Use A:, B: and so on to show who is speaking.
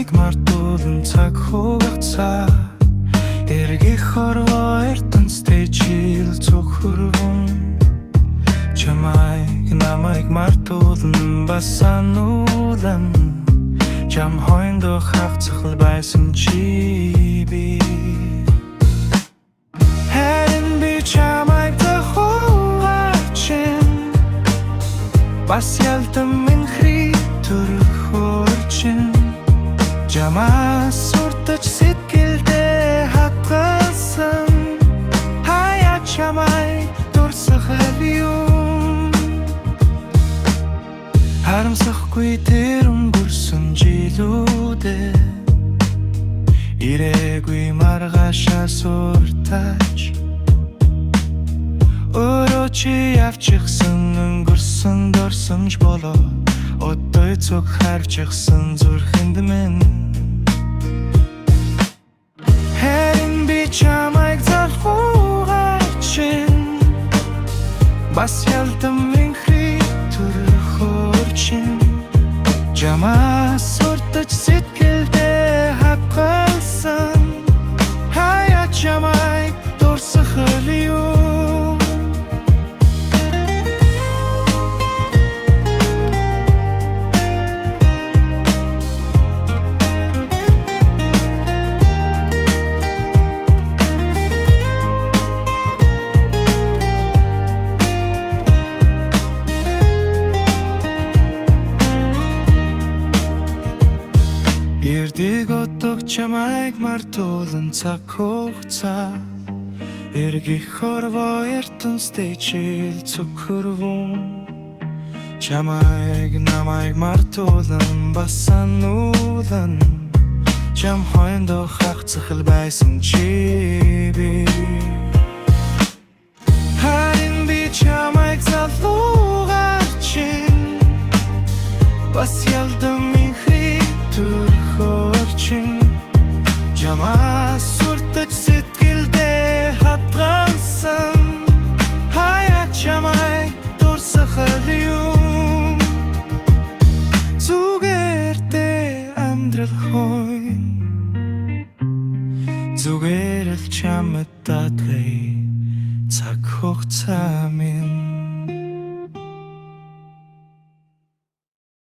A: чамайг мартуулан цаг хугацаа эргэх хорвоо ертөнцтэй чил цөхөрвөн чамайг намайг мартуулан бас сануулан чам хойндоо хавцах байсан чи би харин би чамайг тохоочин бас ялтан минь хөрчин жамаа суртаж сэтгэлдээ хатгасан хаяа чамайг дурсахал юм харамсахгүй тэр өнгөрсөн жилүүдээ ирээгүй маргаашаа суртаж өөрөө чи явчихсан өнгөрсөн дурсамж болоо одоо цог харчихсан зүрхэнд минь харин би чамайг залхуугачин бас ялтан минь төрхөрчин жамаа суртаж сэтгэлдээ хапгалсан хаяа чамайг дурсахал юм Ирдэг отог чамайг мартуулан цаг хугацаа эргэх хорвоо ертөнцтэй чил цөхөрвөн чамайг намайг мартуулан бас сануулан чам хойндоо хавцах байсан чи би харин би чамайг залхуугачин бас ялдан минь төрхөрчин жамаа суртаж сэтгэлдээ хатгалсан хаяа чамайг дурсахал юм зүгээртэй амьдрал хойно зүгээр л чамд дадлаа цаг хугацаа